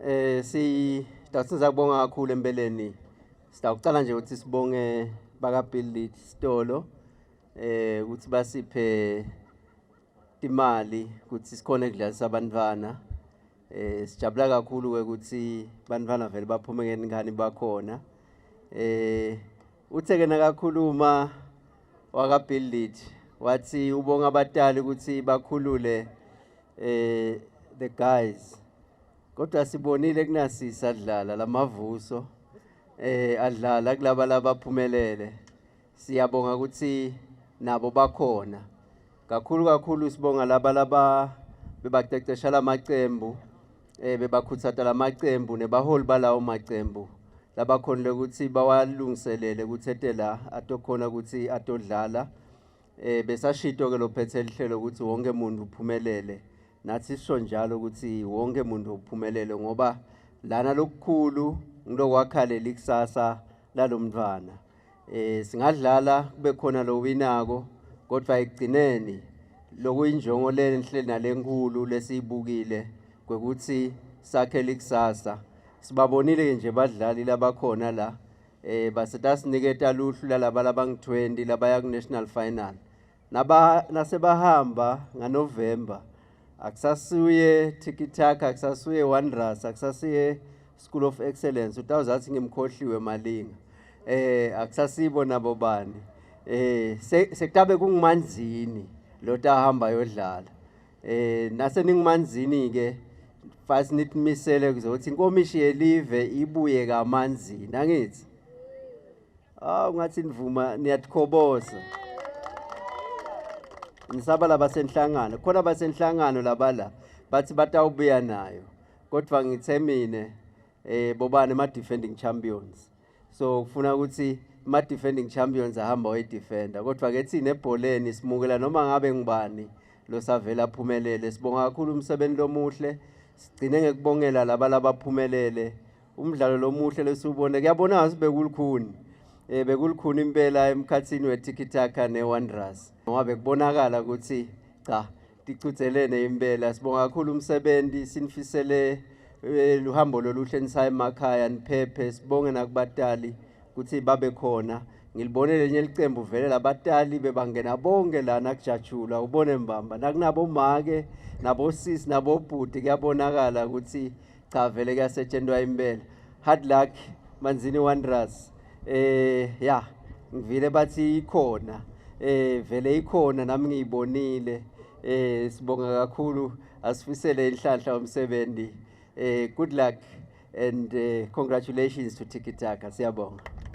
Siza kubonga kakhulu empeleni. Sitawucala nje ukuthi sibonge baka Build Sitolo ukuthi basiphe imali ukuthi sikhone ukudlalisa abantwana. Sijabula kakhulu ukuthi abantwana vele baphume ngani bakhona. Utheke nakakhuluma waka Build wathi ubonga abatali ukuthi bakhulule the guys. Kodwa sibonile kunasisa adlala lamavuso adlala kulaba labaphumelele. Siyabonga ukuthi nabo bakhona. Kakhulu sibonga laba bebaqeqesha lamaqembu bebakhuthaza lamaqembu nebaholi balawo maqembu labakhonile ukuthi bawalungiselele ukuthi etela atokhona ukuthi atodlala. Besashito ke lophethe lihlelo ukuthi wonke umuntu uphumelele. Nathi sisho njalo ukuthi wonke umuntu uphumelele ngoba lana lokukhulu ngilokwakhalela ikusasa lalomntwana. Singadlala kube khona lo winako kodwa ekugcineni lokuyinjongo lenhle nalenkulu lesibukile kwekuthi sakhele ikusasa. Sibabonile nje badlali labakhona la basetasinike luhlu lalaba labangu-20 labaya ku-national final. Nasebahamba ngaNovember akusasuye Tiki-Taka, akusasuye Wanderers, akusasuye School of Excellence. Utawuzathi ngimkhohliwe Malinga. Akusasibo nabo bani. Sekutabe kungimanzini lo tahamba yodlala. Nase ningimanzini ke fast nitmisele kuzothi inkomishi yelive ibuye kamanzini angithi. Ungathi nivuma niyathokoza. Nisaba labasenhlangano khona basenhlangano labala bathi batawubuya nayo kodwa ngithemine bobani ma defending champions. So kufuna ukuthi ma defending champions ahamba oyidefender kodwa ke thina ebholeni simukela noma ngabe ngibani lo savela aphumelele. Sibonga kakhulu umsebenzi lomuhle, sigcine ngekubongela laba labaphumelele. Umdlalo lomuhle lesubone kuyabona sibekulukhuni bekulukhuni impela emkhathini weTiki-Taka neWanderers ngoba bekubonakala ukuthi cha ticuthelene impela. Sibonga kakhulu umsebenzi, sinifisele luhambo loluhle nisaya emakhaya niphephe. Sibonge nakubatali ukuthi babe khona. Ngilibonele nje licembu vele labatali bebangena bonke lana kujatshula ubone mbamba nakunabo make nabo sis nabo bhuti kuyabonakala ukuthi cha vele kuyasetshenzwa impela. Hard luck Manzini Wanderers. Ngivile bathi ikhona vele ikhona nami ngiyibonile. Sibonga kakhulu asifisele inhlanhla umsebenzi. Good luck and congratulations to Tiki-Taka. Siyabonga.